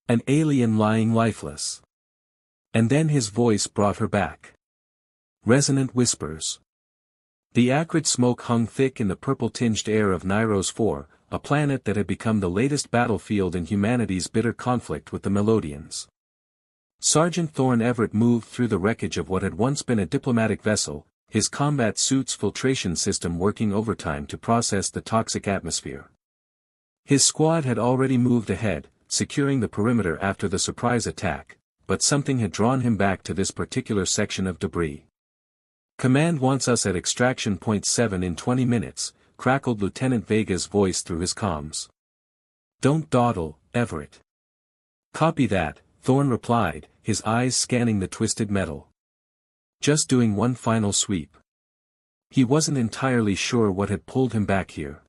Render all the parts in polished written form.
An alien lying lifeless. And then his voice brought her back. Resonant whispers. The acrid smoke hung thick in the purple-tinged air of Niros 4, a planet that had become the latest battlefield in humanity's bitter conflict with the Melodians. Sergeant Thorne Everett moved through the wreckage of what had once been a diplomatic vessel, his combat suit's filtration system working overtime to process the toxic atmosphere. His squad had already moved ahead, securing the perimeter after the surprise attack, but something had drawn him back to this particular section of debris. "Command wants us at extraction point 7 in 20 minutes, crackled Lieutenant Vega's voice through his comms. "Don't dawdle, Everett." "Copy that," Thorne replied, his eyes scanning the twisted metal. "Just doing one final sweep." He wasn't entirely sure what had pulled him back here.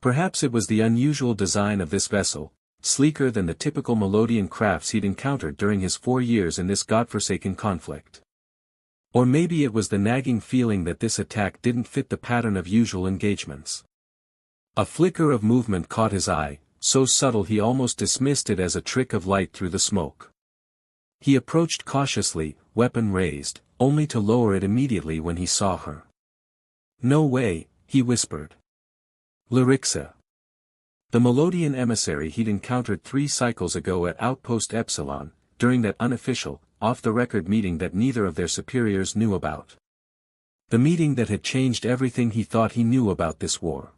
Perhaps it was the unusual design of this vessel, sleeker than the typical Melodian crafts he'd encountered during his 4 years in this godforsaken conflict. Or maybe it was the nagging feeling that this attack didn't fit the pattern of usual engagements. A flicker of movement caught his eye, so subtle he almost dismissed it as a trick of light through the smoke. He approached cautiously, weapon raised, only to lower it immediately when he saw her. "No way," he whispered. "Larixa." The Melodian emissary he'd encountered 3 cycles ago at Outpost Epsilon, during that unofficial, off-the-record meeting that neither of their superiors knew about. The meeting that had changed everything he thought he knew about this war.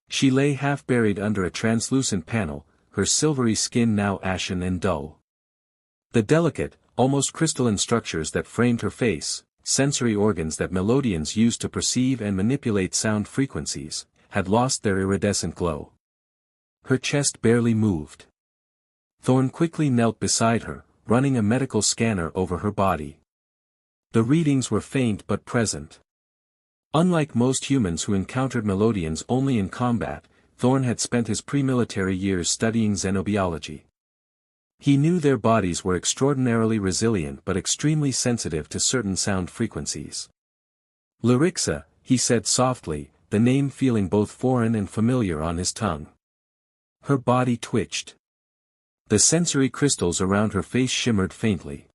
She lay half-buried under a translucent panel, her silvery skin now ashen and dull. The delicate, almost crystalline structures that framed her face, sensory organs that Melodians used to perceive and manipulate sound frequencies, had lost their iridescent glow. Her chest barely moved. Thorne quickly knelt beside her, running a medical scanner over her body. The readings were faint but present. Unlike most humans who encountered Melodians only in combat, Thorne had spent his pre-military years studying xenobiology. He knew their bodies were extraordinarily resilient but extremely sensitive to certain sound frequencies. "Larixa," he said softly, the name feeling both foreign and familiar on his tongue. Her body twitched. The sensory crystals around her face shimmered faintly.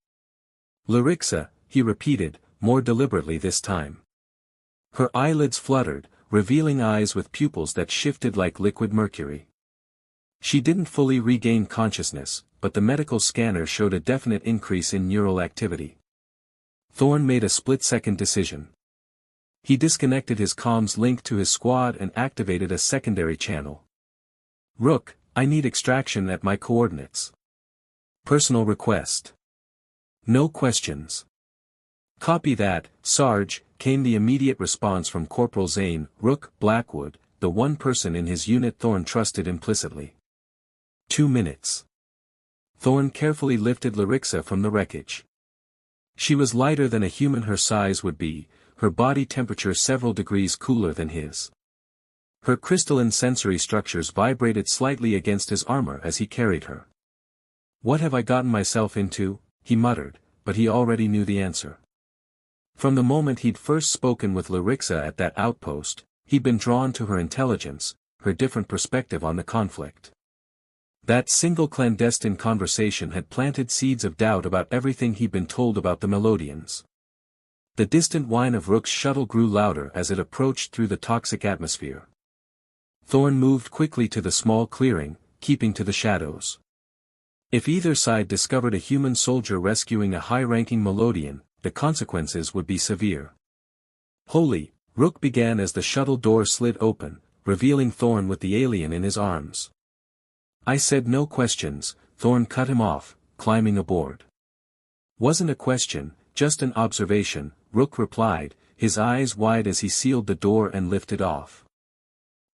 "Larixa," he repeated, more deliberately this time. Her eyelids fluttered, revealing eyes with pupils that shifted like liquid mercury. She didn't fully regain consciousness, but the medical scanner showed a definite increase in neural activity. Thorne made a split-second decision. He disconnected his comms link to his squad and activated a secondary channel. "Rook, I need extraction at my coordinates. Personal request." "No questions." "Copy that, Sarge," came the immediate response from Corporal Zane, Rook Blackwood, the one person in his unit Thorne trusted implicitly. 2 minutes. Thorne carefully lifted Larixa from the wreckage. She was lighter than a human her size would be, her body temperature several degrees cooler than his. Her crystalline sensory structures vibrated slightly against his armor as he carried her. "What have I gotten myself into?" he muttered, but he already knew the answer. From the moment he'd first spoken with Larixa at that outpost, he'd been drawn to her intelligence, her different perspective on the conflict. That single clandestine conversation had planted seeds of doubt about everything he'd been told about the Melodians. The distant whine of Rook's shuttle grew louder as it approached through the toxic atmosphere. Thorne moved quickly to the small clearing, keeping to the shadows. If either side discovered a human soldier rescuing a high-ranking Melodian, the consequences would be severe. "Holy," Rook began as the shuttle door slid open, revealing Thorne with the alien in his arms. "I said no questions," Thorne cut him off, climbing aboard. "Wasn't a question, just an observation," Rook replied, his eyes wide as he sealed the door and lifted off.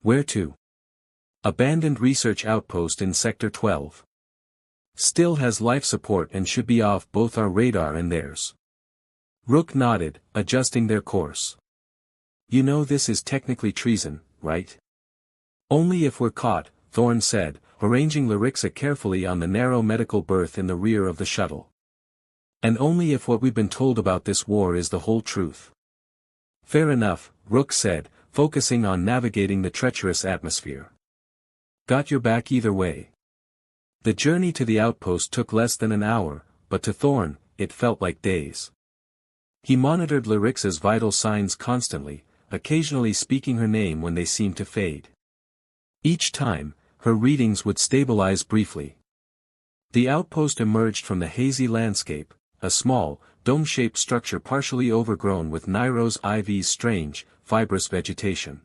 "Where to?" "Abandoned research outpost in Sector 12. Still has life support and should be off both our radar and theirs." Rook nodded, adjusting their course. "You know this is technically treason, right?" "Only if we're caught," Thorne said, arranging Larixa carefully on the narrow medical berth in the rear of the shuttle. "And only if what we've been told about this war is the whole truth." "Fair enough," Rook said, focusing on navigating the treacherous atmosphere. "Got your back either way." The journey to the outpost took less than an hour, but to Thorn, it felt like days. He monitored Larixa's vital signs constantly, occasionally speaking her name when they seemed to fade. Each time, her readings would stabilize briefly. The outpost emerged from the hazy landscape, a small, dome-shaped structure partially overgrown with Nairos Ivy's strange, fibrous vegetation.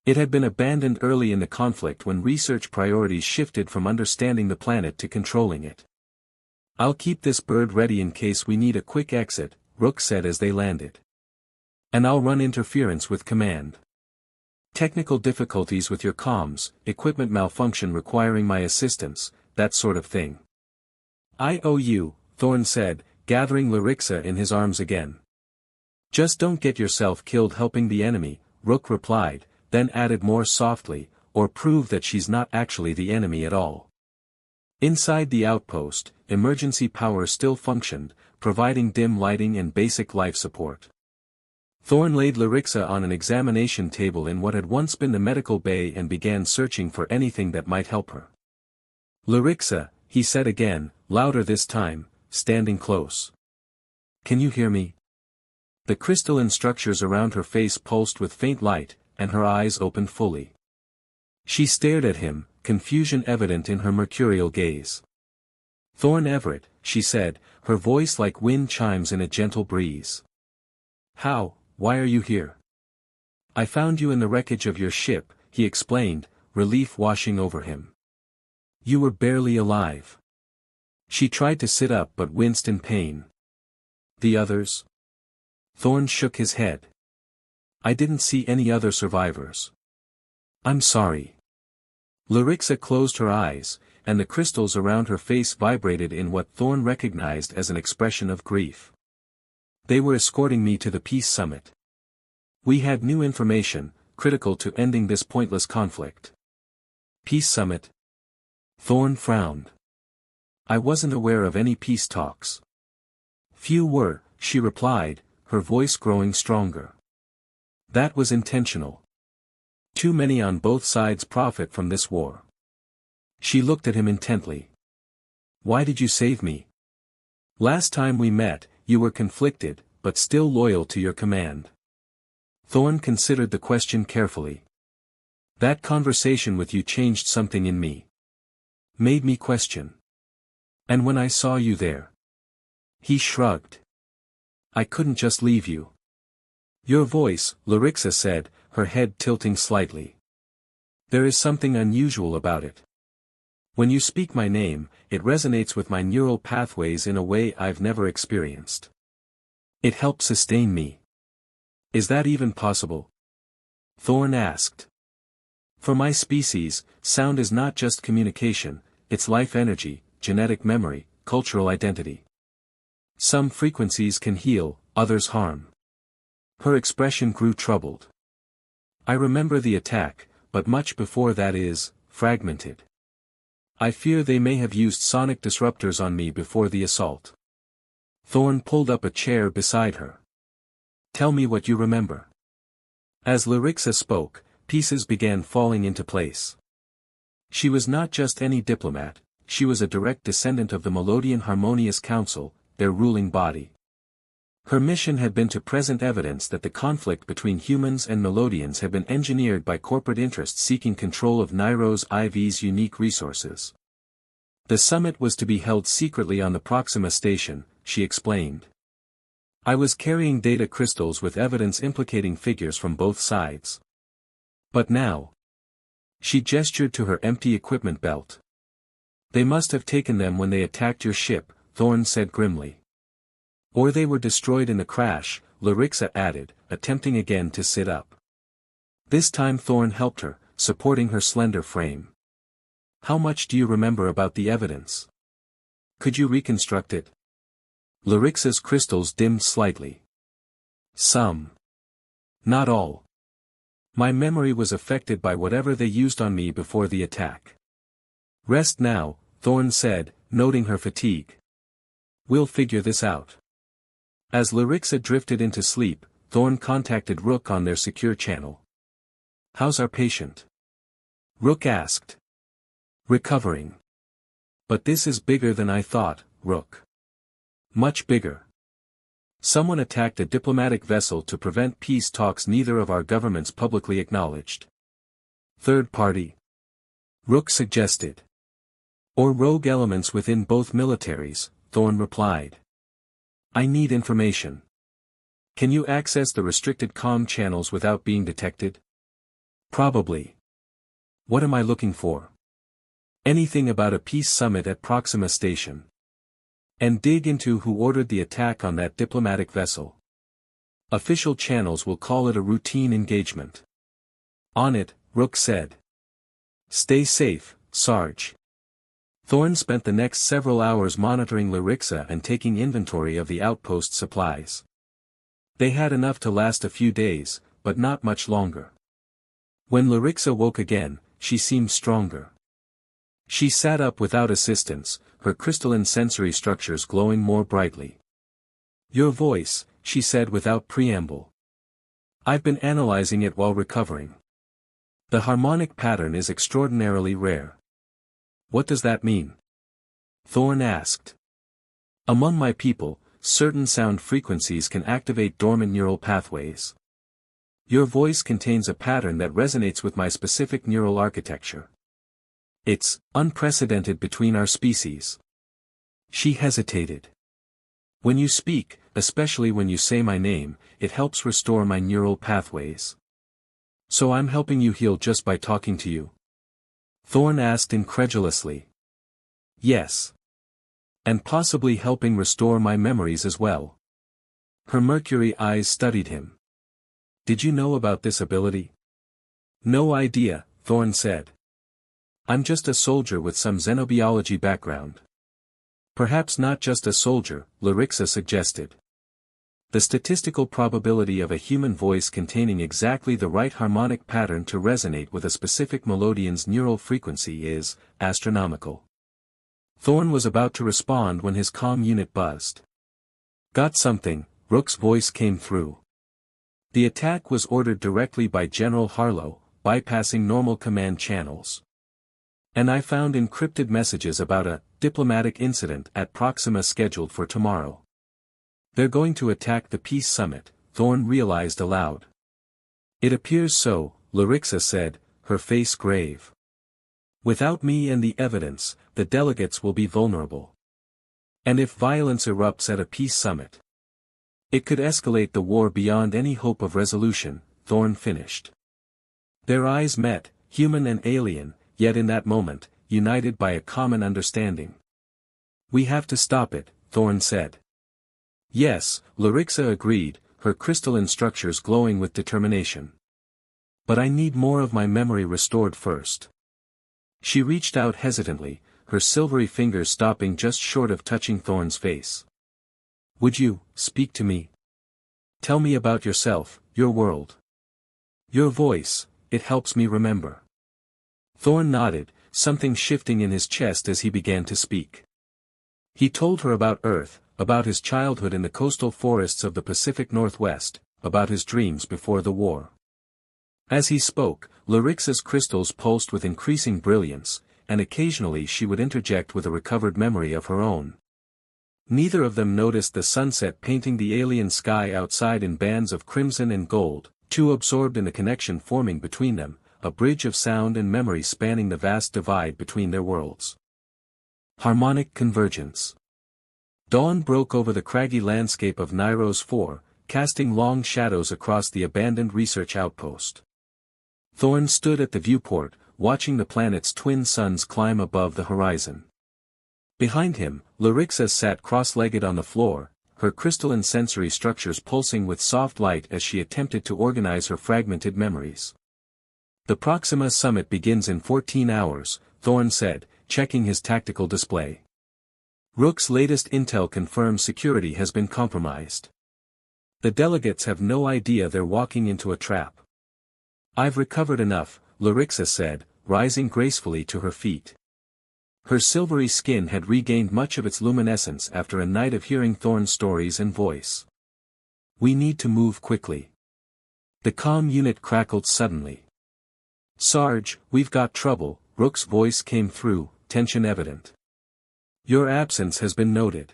It had been abandoned early in the conflict when research priorities shifted from understanding the planet to controlling it. "I'll keep this bird ready in case we need a quick exit," Rook said as they landed. "And I'll run interference with command. Technical difficulties with your comms, equipment malfunction requiring my assistance, that sort of thing." "I owe you," Thorn said, gathering Larixa in his arms again. "Just don't get yourself killed helping the enemy," Rook replied, then added more softly, "or prove that she's not actually the enemy at all." Inside the outpost, emergency power still functioned, providing dim lighting and basic life support. Thorn laid Larixa on an examination table in what had once been the medical bay and began searching for anything that might help her. "Larixa," he said again, louder this time, standing close. "Can you hear me?" The crystalline structures around her face pulsed with faint light, and her eyes opened fully. She stared at him, confusion evident in her mercurial gaze. "Thorn Everett," she said, her voice like wind chimes in a gentle breeze. Why are you here?" "I found you in the wreckage of your ship," he explained, relief washing over him. "You were barely alive." She tried to sit up but winced in pain. "The others?" Thorn shook his head. "I didn't see any other survivors." "I'm sorry." Larixa closed her eyes, and the crystals around her face vibrated in what Thorn recognized as an expression of grief. "They were escorting me to the peace summit. We had new information, critical to ending this pointless conflict." "Peace summit?" Thorn frowned. "I wasn't aware of any peace talks." "Few were," she replied, her voice growing stronger. "That was intentional. Too many on both sides profit from this war." She looked at him intently. "Why did you save me?" "Last time we met, you were conflicted, but still loyal to your command." Thorn considered the question carefully. "That conversation with you changed something in me. Made me question. And when I saw you there." He shrugged. "I couldn't just leave you." "Your voice," Larixa said, her head tilting slightly. "There is something unusual about it. When you speak my name, it resonates with my neural pathways in a way I've never experienced. It helps sustain me." "Is that even possible?" Thorn asked. "For my species, sound is not just communication, it's life energy, genetic memory, cultural identity. Some frequencies can heal, others harm." Her expression grew troubled. "I remember the attack, but much before that is fragmented. I fear they may have used sonic disruptors on me before the assault." Thorn pulled up a chair beside her. "Tell me what you remember." As Larixa spoke, pieces began falling into place. She was not just any diplomat, she was a direct descendant of the Melodian Harmonious Council, their ruling body. Her mission had been to present evidence that the conflict between humans and Melodians had been engineered by corporate interests seeking control of Nairos IV's unique resources. The summit was to be held secretly on the Proxima station, she explained. "I was carrying data crystals with evidence implicating figures from both sides. But now..." She gestured to her empty equipment belt. "They must have taken them when they attacked your ship," Thorn said grimly. "Or they were destroyed in the crash," Larixa added, attempting again to sit up. This time Thorn helped her, supporting her slender frame. "How much do you remember about the evidence? Could you reconstruct it?" Larixa's crystals dimmed slightly. "Some. Not all. My memory was affected by whatever they used on me before the attack." "Rest now," Thorn said, noting her fatigue. "We'll figure this out." As Larixa drifted into sleep, Thorn contacted Rook on their secure channel. "How's our patient?" Rook asked. "Recovering. But this is bigger than I thought, Rook. Much bigger. Someone attacked a diplomatic vessel to prevent peace talks neither of our governments publicly acknowledged. Third party. Rook suggested. Or rogue elements within both militaries, Thorn replied. I need information. Can you access the restricted comm channels without being detected? Probably. What am I looking for? Anything about a peace summit at Proxima Station. And dig into who ordered the attack on that diplomatic vessel. Official channels will call it a routine engagement. On it, Rook said. Stay safe, Sarge. Thorn spent the next several hours monitoring Larixa and taking inventory of the outpost supplies. They had enough to last a few days, but not much longer. When Larixa woke again, she seemed stronger. She sat up without assistance, her crystalline sensory structures glowing more brightly. Your voice, she said without preamble. I've been analyzing it while recovering. The harmonic pattern is extraordinarily rare. What does that mean? Thorn asked. Among my people, certain sound frequencies can activate dormant neural pathways. Your voice contains a pattern that resonates with my specific neural architecture. It's unprecedented between our species. She hesitated. When you speak, especially when you say my name, it helps restore my neural pathways. So I'm helping you heal just by talking to you? Thorn asked incredulously. Yes. And possibly helping restore my memories as well. Her mercury eyes studied him. Did you know about this ability? No idea, Thorn said. I'm just a soldier with some xenobiology background. Perhaps not just a soldier, Larixa suggested. The statistical probability of a human voice containing exactly the right harmonic pattern to resonate with a specific melodian's neural frequency is astronomical. Thorn was about to respond when his comm unit buzzed. Got something, Rook's voice came through. The attack was ordered directly by General Harlow, bypassing normal command channels. And I found encrypted messages about a diplomatic incident at Proxima scheduled for tomorrow. They're going to attack the peace summit, Thorn realized aloud. It appears so, Larixa said, her face grave. Without me and the evidence, the delegates will be vulnerable. And if violence erupts at a peace summit, it could escalate the war beyond any hope of resolution, Thorn finished. Their eyes met, human and alien, yet in that moment, united by a common understanding. We have to stop it, Thorn said. Yes, Larixa agreed, her crystalline structures glowing with determination. But I need more of my memory restored first. She reached out hesitantly, her silvery fingers stopping just short of touching Thorn's face. Would you speak to me? Tell me about yourself, your world. Your voice, it helps me remember. Thorn nodded, something shifting in his chest as he began to speak. He told her about Earth, about his childhood in the coastal forests of the Pacific Northwest, about his dreams before the war. As he spoke, Larixa's crystals pulsed with increasing brilliance, and occasionally she would interject with a recovered memory of her own. Neither of them noticed the sunset painting the alien sky outside in bands of crimson and gold, too absorbed in the connection forming between them, a bridge of sound and memory spanning the vast divide between their worlds. Harmonic convergence. Dawn broke over the craggy landscape of Nairos 4, casting long shadows across the abandoned research outpost. Thorn stood at the viewport, watching the planet's twin suns climb above the horizon. Behind him, Larixa sat cross-legged on the floor, her crystalline sensory structures pulsing with soft light as she attempted to organize her fragmented memories. The Proxima summit begins in 14 hours, Thorn said, checking his tactical display. Rook's latest intel confirms security has been compromised. The delegates have no idea they're walking into a trap. I've recovered enough, Larixa said, rising gracefully to her feet. Her silvery skin had regained much of its luminescence after a night of hearing Thorn's stories and voice. We need to move quickly. The comm unit crackled suddenly. Sarge, we've got trouble, Rook's voice came through, tension evident. Your absence has been noted.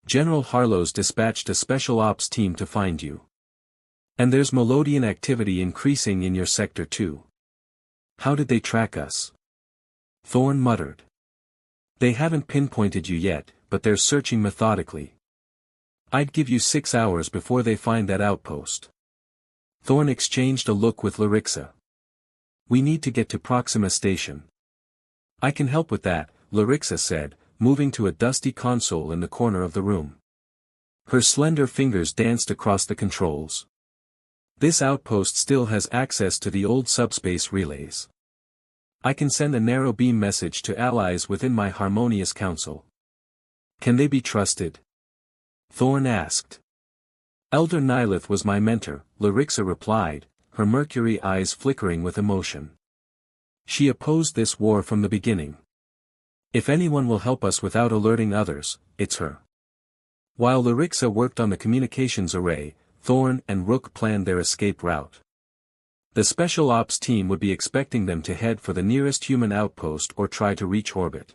General Harlow's dispatched a special ops team to find you. And there's Melodian activity increasing in your sector too. How did they track us? Thorn muttered. They haven't pinpointed you yet, but they're searching methodically. I'd give you 6 hours before they find that outpost. Thorn exchanged a look with Larixa. We need to get to Proxima Station. I can help with that, Larixa said, moving to a dusty console in the corner of the room. Her slender fingers danced across the controls. This outpost still has access to the old subspace relays. I can send a narrow beam message to allies within my harmonious council. Can they be trusted? Thorn asked. Elder Nilith was my mentor, Larixa replied, her mercury eyes flickering with emotion. She opposed this war from the beginning. If anyone will help us without alerting others, it's her. While Larixa worked on the communications array, Thorn and Rook planned their escape route. The special ops team would be expecting them to head for the nearest human outpost or try to reach orbit.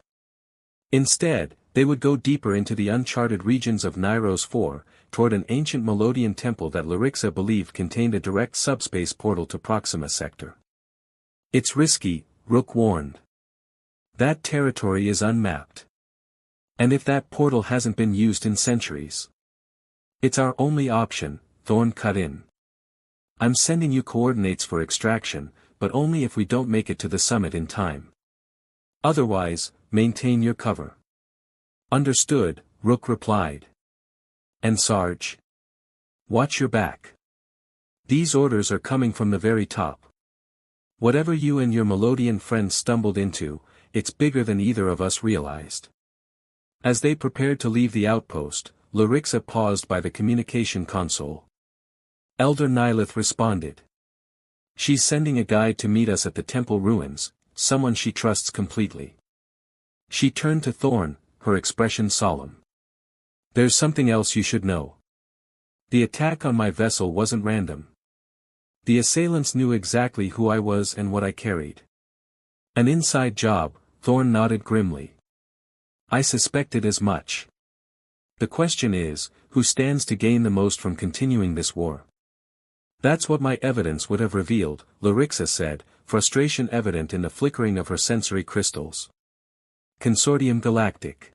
Instead, they would go deeper into the uncharted regions of Nyros 4, toward an ancient Melodian temple that Larixa believed contained a direct subspace portal to Proxima Sector. It's risky, Rook warned. That territory is unmapped. And if that portal hasn't been used in centuries? It's our only option, Thorn cut in. I'm sending you coordinates for extraction, but only if we don't make it to the summit in time. Otherwise, maintain your cover. Understood, Rook replied. And Sarge? Watch your back. These orders are coming from the very top. Whatever you and your Melodian friends stumbled into, it's bigger than either of us realized. As they prepared to leave the outpost, Larixa paused by the communication console. Elder Nilith responded. She's sending a guide to meet us at the temple ruins, someone she trusts completely. She turned to Thorn, her expression solemn. There's something else you should know. The attack on my vessel wasn't random. The assailants knew exactly who I was and what I carried. An inside job, Thorn nodded grimly. I suspected as much. The question is, who stands to gain the most from continuing this war? That's what my evidence would have revealed, Larixa said, frustration evident in the flickering of her sensory crystals. Consortium Galactic.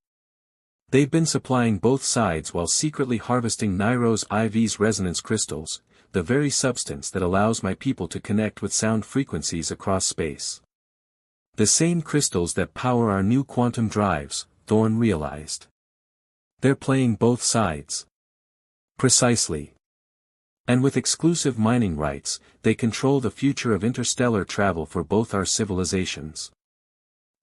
They've been supplying both sides while secretly harvesting Nyros IV's resonance crystals, the very substance that allows my people to connect with sound frequencies across space. The same crystals that power our new quantum drives, Thorn realized. They're playing both sides. Precisely. And with exclusive mining rights, they control the future of interstellar travel for both our civilizations.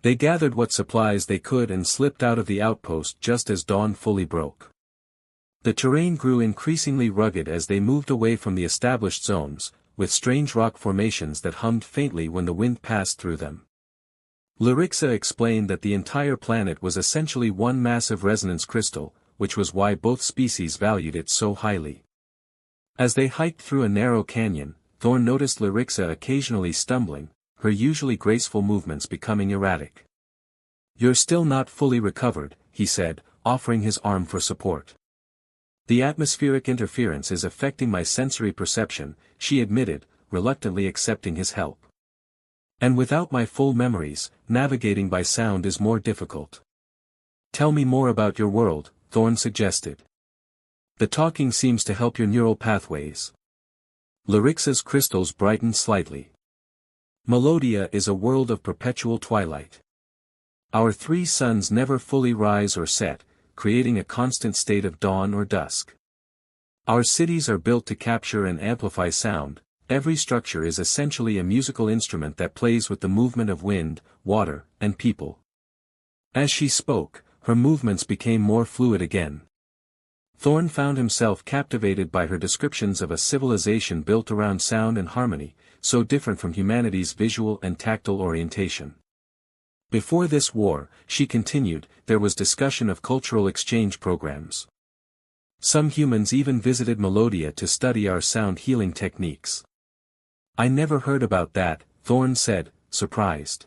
They gathered what supplies they could and slipped out of the outpost just as dawn fully broke. The terrain grew increasingly rugged as they moved away from the established zones, with strange rock formations that hummed faintly when the wind passed through them. Larixa explained that the entire planet was essentially one massive resonance crystal, which was why both species valued it so highly. As they hiked through a narrow canyon, Thorn noticed Larixa occasionally stumbling, her usually graceful movements becoming erratic. You're still not fully recovered, he said, offering his arm for support. The atmospheric interference is affecting my sensory perception, she admitted, reluctantly accepting his help. And without my full memories, navigating by sound is more difficult. Tell me more about your world, Thorn suggested. The talking seems to help your neural pathways. Larixa's crystals brightened slightly. Melodia is a world of perpetual twilight. Our 3 suns never fully rise or set, creating a constant state of dawn or dusk. Our cities are built to capture and amplify sound, every structure is essentially a musical instrument that plays with the movement of wind, water, and people. As she spoke, her movements became more fluid again. Thorn found himself captivated by her descriptions of a civilization built around sound and harmony, so different from humanity's visual and tactile orientation. Before this war, she continued, there was discussion of cultural exchange programs. Some humans even visited Melodia to study our sound healing techniques. I never heard about that, Thorn said, surprised.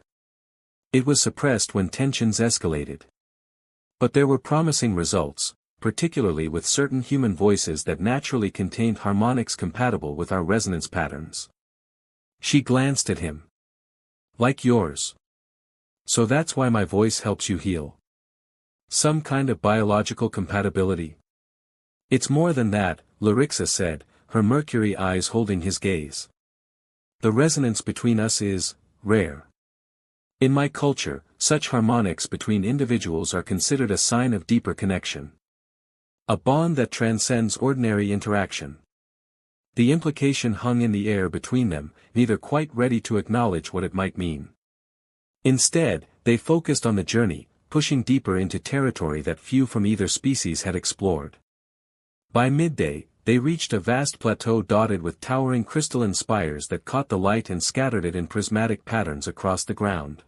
It was suppressed when tensions escalated. But there were promising results, particularly with certain human voices that naturally contained harmonics compatible with our resonance patterns. She glanced at him. Like yours. So that's why my voice helps you heal. Some kind of biological compatibility. It's more than that, Larixa said, her mercury eyes holding his gaze. The resonance between us is rare. In my culture, such harmonics between individuals are considered a sign of deeper connection. A bond that transcends ordinary interaction. The implication hung in the air between them, neither quite ready to acknowledge what it might mean. Instead, they focused on the journey, pushing deeper into territory that few from either species had explored. By midday, they reached a vast plateau dotted with towering crystalline spires that caught the light and scattered it in prismatic patterns across the ground.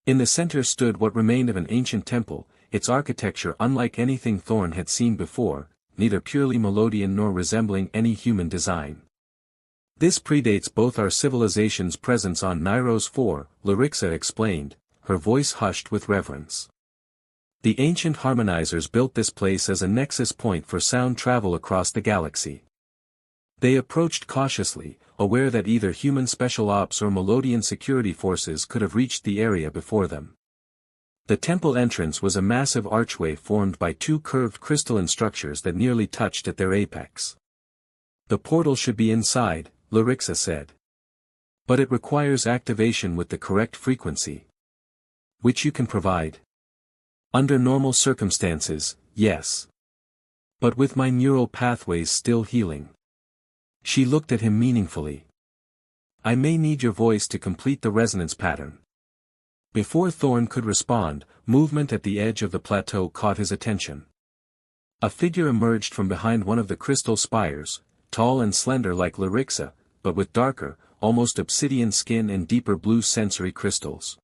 In the center stood what remained of an ancient temple, its architecture unlike anything Thorn had seen before, neither purely Melodian nor resembling any human design. This predates both our civilization's presence on Niros 4, Larixa explained, her voice hushed with reverence. The ancient harmonizers built this place as a nexus point for sound travel across the galaxy. They approached cautiously, aware that either human special ops or Melodian security forces could have reached the area before them. The temple entrance was a massive archway formed by two curved crystalline structures that nearly touched at their apex. The portal should be inside, Larixa said. But it requires activation with the correct frequency. Which you can provide. Under normal circumstances, yes. But with my neural pathways still healing. She looked at him meaningfully. I may need your voice to complete the resonance pattern. Before Thorn could respond, movement at the edge of the plateau caught his attention. A figure emerged from behind one of the crystal spires, tall and slender like Larixa, but with darker, almost obsidian skin and deeper blue sensory crystals.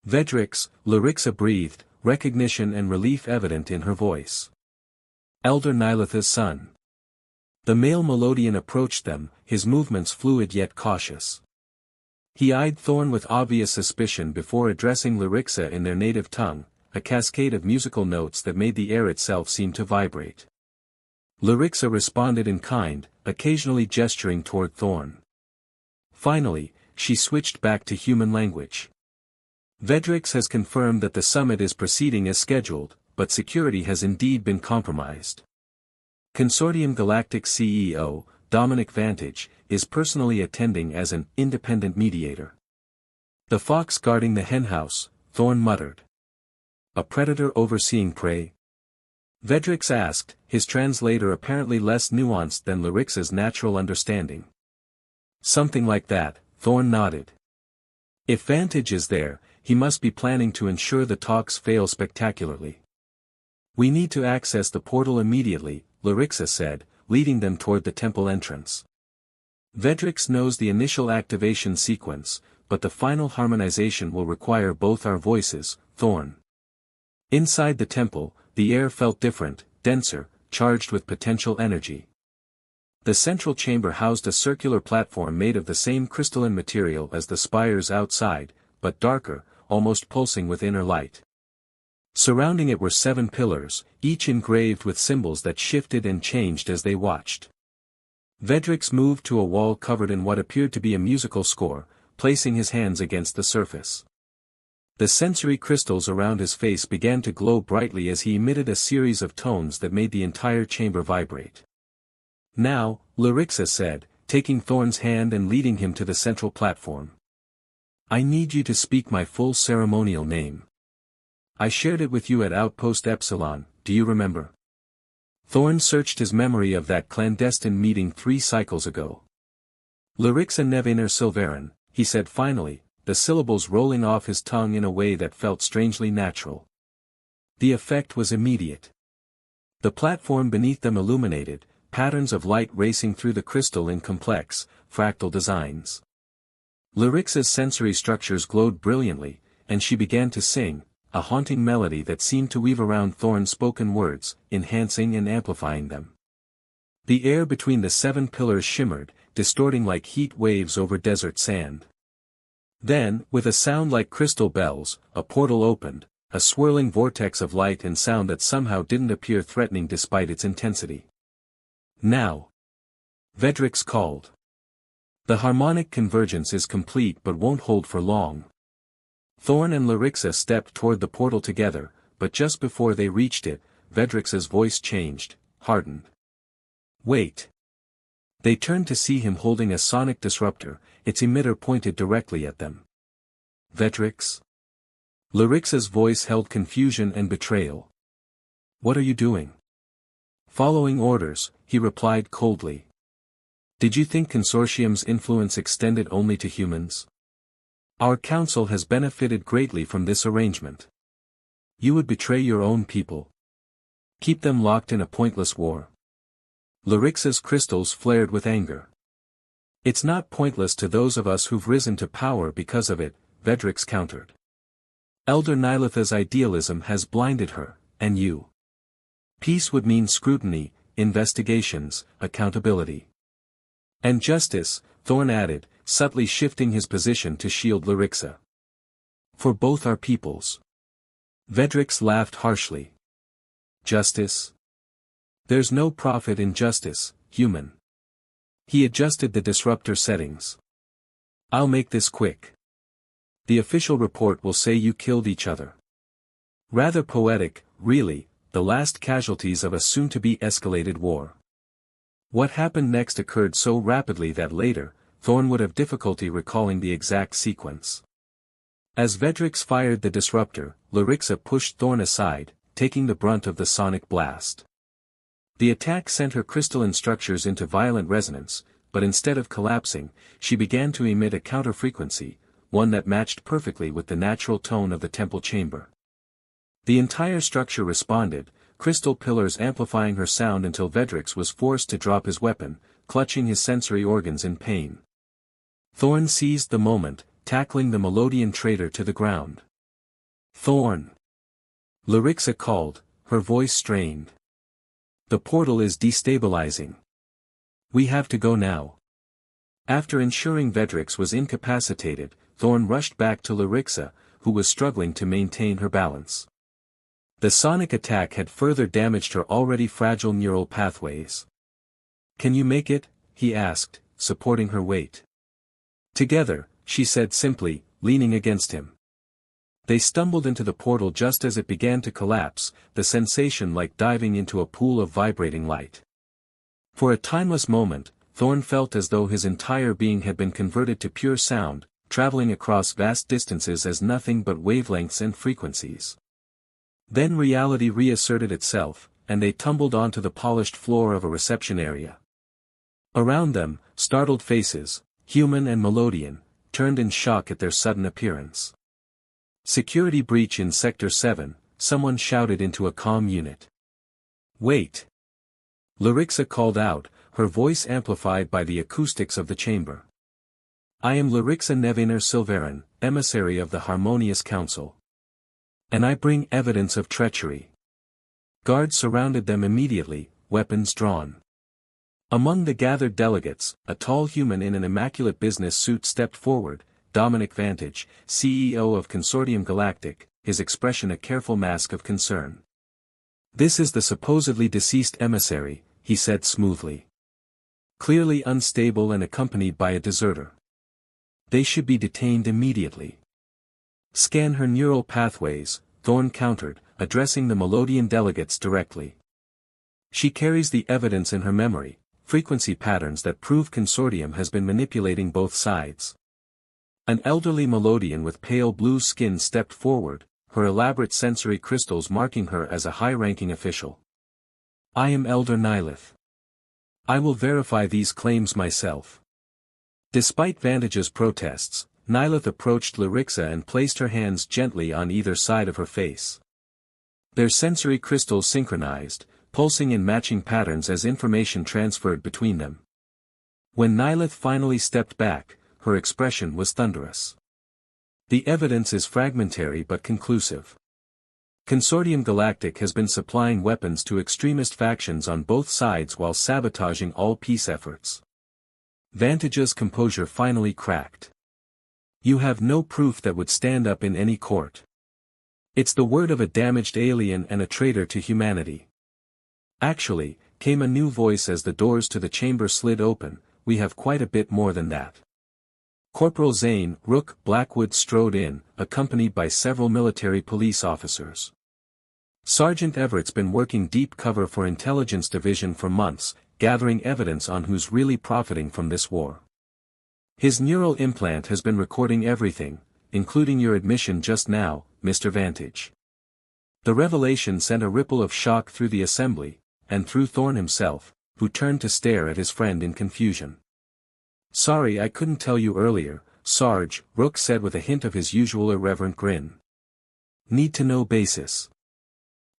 Vedrix, Larixa breathed, recognition and relief evident in her voice. Elder Nilitha's son. The male Melodian approached them, his movements fluid yet cautious. He eyed Thorn with obvious suspicion before addressing Larixa in their native tongue, a cascade of musical notes that made the air itself seem to vibrate. Larixa responded in kind, occasionally gesturing toward Thorn. Finally, she switched back to human language. Vedrix has confirmed that the summit is proceeding as scheduled, but security has indeed been compromised. Consortium Galactic CEO, Dominic Vantage, is personally attending as an independent mediator. The fox guarding the henhouse, Thorn muttered. A predator overseeing prey? Vedrix asked, his translator apparently less nuanced than Larixa's natural understanding. Something like that, Thorn nodded. If Vantage is there, he must be planning to ensure the talks fail spectacularly. We need to access the portal immediately, Larixa said, leading them toward the temple entrance. Vedrix knows the initial activation sequence, but the final harmonization will require both our voices, Thorn. Inside the temple, the air felt different, denser, charged with potential energy. The central chamber housed a circular platform made of the same crystalline material as the spires outside, but darker, almost pulsing with inner light. Surrounding it were 7 pillars, each engraved with symbols that shifted and changed as they watched. Vedrix moved to a wall covered in what appeared to be a musical score, placing his hands against the surface. The sensory crystals around his face began to glow brightly as he emitted a series of tones that made the entire chamber vibrate. Now, Larixa said, taking Thorn's hand and leading him to the central platform. I need you to speak my full ceremonial name. I shared it with you at Outpost Epsilon, do you remember? Thorn searched his memory of that clandestine meeting 3 cycles ago. Larixa Nevener Silverin, he said finally, the syllables rolling off his tongue in a way that felt strangely natural. The effect was immediate. The platform beneath them illuminated, patterns of light racing through the crystal in complex, fractal designs. Larixa's sensory structures glowed brilliantly, and she began to sing, a haunting melody that seemed to weave around Thorn's spoken words, enhancing and amplifying them. The air between the 7 pillars shimmered, distorting like heat waves over desert sand. Then, with a sound like crystal bells, a portal opened, a swirling vortex of light and sound that somehow didn't appear threatening despite its intensity. Now! Vedrix called. The harmonic convergence is complete but won't hold for long. Thorn and Larixa stepped toward the portal together, but just before they reached it, Vedrix's voice changed, hardened. Wait! They turned to see him holding a sonic disruptor, its emitter pointed directly at them. Vedrix? Larixa's voice held confusion and betrayal. What are you doing? Following orders, he replied coldly. Did you think Consortium's influence extended only to humans? Our council has benefited greatly from this arrangement. You would betray your own people. Keep them locked in a pointless war. Larixa's crystals flared with anger. It's not pointless to those of us who've risen to power because of it, Vedrix countered. Elder Nilitha's idealism has blinded her, and you. Peace would mean scrutiny, investigations, accountability. And justice, Thorn added, subtly shifting his position to shield Larixa. For both our peoples. Vedrix laughed harshly. Justice? There's no profit in justice, human. He adjusted the disruptor settings. I'll make this quick. The official report will say you killed each other. Rather poetic, really, the last casualties of a soon-to-be escalated war. What happened next occurred so rapidly that later, Thorn would have difficulty recalling the exact sequence. As Vedrix fired the disruptor, Larixa pushed Thorn aside, taking the brunt of the sonic blast. The attack sent her crystalline structures into violent resonance, but instead of collapsing, she began to emit a counter-frequency, one that matched perfectly with the natural tone of the temple chamber. The entire structure responded, crystal pillars amplifying her sound until Vedrix was forced to drop his weapon, clutching his sensory organs in pain. Thorn seized the moment, tackling the Melodian traitor to the ground. Thorn! Larixa called, her voice strained. The portal is destabilizing. We have to go now. After ensuring Vedrix was incapacitated, Thorn rushed back to Larixa, who was struggling to maintain her balance. The sonic attack had further damaged her already fragile neural pathways. Can you make it? He asked, supporting her weight. Together, she said simply, leaning against him. They stumbled into the portal just as it began to collapse, the sensation like diving into a pool of vibrating light. For a timeless moment, Thorn felt as though his entire being had been converted to pure sound, traveling across vast distances as nothing but wavelengths and frequencies. Then reality reasserted itself, and they tumbled onto the polished floor of a reception area. Around them, startled faces, human and Melodian, turned in shock at their sudden appearance. Security breach in Sector 7, someone shouted into a comm unit. Wait! Larixa called out, her voice amplified by the acoustics of the chamber. I am Larixa Nevener Silverin, emissary of the Harmonious Council. And I bring evidence of treachery. Guards surrounded them immediately, weapons drawn. Among the gathered delegates, a tall human in an immaculate business suit stepped forward, Dominic Vantage, CEO of Consortium Galactic, his expression a careful mask of concern. This is the supposedly deceased emissary, he said smoothly. Clearly unstable and accompanied by a deserter. They should be detained immediately. Scan her neural pathways, Thorn countered, addressing the Melodian delegates directly. She carries the evidence in her memory, frequency patterns that prove Consortium has been manipulating both sides. An elderly Melodian with pale blue skin stepped forward, her elaborate sensory crystals marking her as a high-ranking official. I am Elder Nilith. I will verify these claims myself. Despite Vantage's protests, Nilith approached Larixa and placed her hands gently on either side of her face. Their sensory crystals synchronized, pulsing in matching patterns as information transferred between them. When Nilith finally stepped back, her expression was thunderous. The evidence is fragmentary but conclusive. Consortium Galactic has been supplying weapons to extremist factions on both sides while sabotaging all peace efforts. Vantage's composure finally cracked. You have no proof that would stand up in any court. It's the word of a damaged alien and a traitor to humanity. Actually, came a new voice as the doors to the chamber slid open, we have quite a bit more than that. Corporal Zane Rook Blackwood strode in, accompanied by several military police officers. Sergeant Everett's been working deep cover for Intelligence Division for months, gathering evidence on who's really profiting from this war. His neural implant has been recording everything, including your admission just now, Mr. Vantage. The revelation sent a ripple of shock through the assembly, and through Thorne himself, who turned to stare at his friend in confusion. Sorry I couldn't tell you earlier, Sarge, Rook said with a hint of his usual irreverent grin. Need to know basis.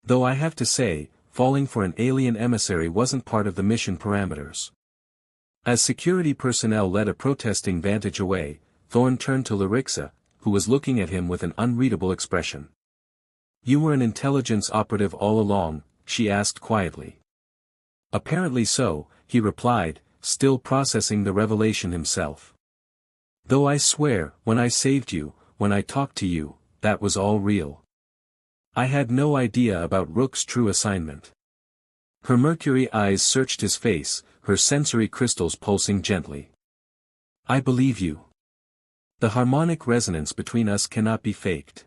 Though I have to say, falling for an alien emissary wasn't part of the mission parameters. As security personnel led a protesting Vantage away, Thorne turned to Larixa, who was looking at him with an unreadable expression. You were an intelligence operative all along, she asked quietly. Apparently so, he replied, still processing the revelation himself. Though I swear, when I saved you, when I talked to you, that was all real. I had no idea about Rook's true assignment. Her mercury eyes searched his face, her sensory crystals pulsing gently. I believe you. The harmonic resonance between us cannot be faked.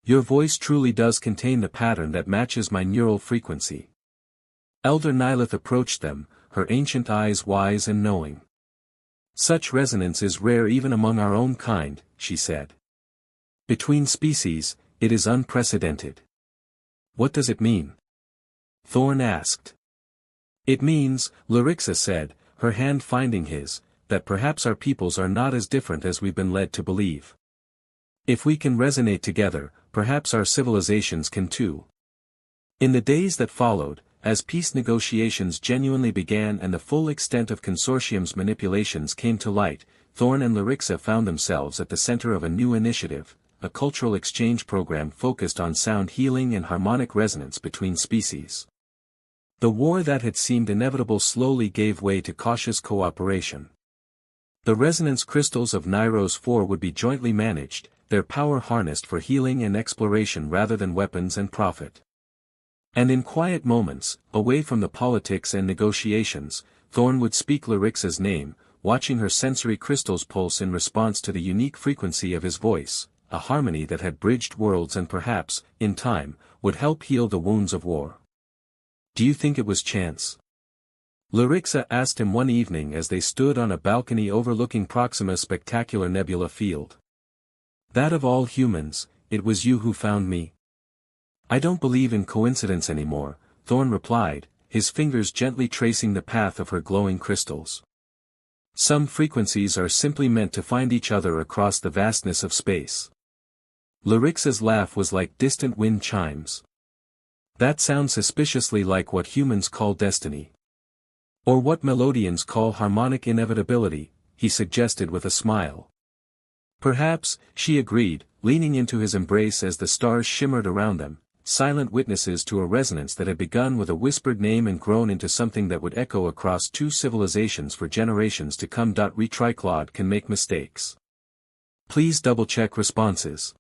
Your voice truly does contain the pattern that matches my neural frequency. Elder Nilith approached them, her ancient eyes wise and knowing. Such resonance is rare even among our own kind, she said. Between species, it is unprecedented. What does it mean? Thorne asked. It means, Larixa said, her hand finding his, that perhaps our peoples are not as different as we've been led to believe. If we can resonate together, perhaps our civilizations can too. In the days that followed, as peace negotiations genuinely began and the full extent of Consortium's manipulations came to light, Thorne and Larixa found themselves at the center of a new initiative, a cultural exchange program focused on sound healing and harmonic resonance between species. The war that had seemed inevitable slowly gave way to cautious cooperation. The resonance crystals of Nairos 4 would be jointly managed, their power harnessed for healing and exploration rather than weapons and profit. And in quiet moments, away from the politics and negotiations, Thorne would speak Larixa's name, watching her sensory crystals pulse in response to the unique frequency of his voice, a harmony that had bridged worlds and perhaps, in time, would help heal the wounds of war. Do you think it was chance? Larixa asked him one evening as they stood on a balcony overlooking Proxima's spectacular nebula field. That of all humans, it was you who found me. I don't believe in coincidence anymore, Thorne replied, his fingers gently tracing the path of her glowing crystals. Some frequencies are simply meant to find each other across the vastness of space. Larixa's laugh was like distant wind chimes. That sounds suspiciously like what humans call destiny. Or what Melodians call harmonic inevitability, he suggested with a smile. Perhaps, she agreed, leaning into his embrace as the stars shimmered around them, silent witnesses to a resonance that had begun with a whispered name and grown into something that would echo across two civilizations for generations to come. Retriclod can make mistakes. Please double-check responses.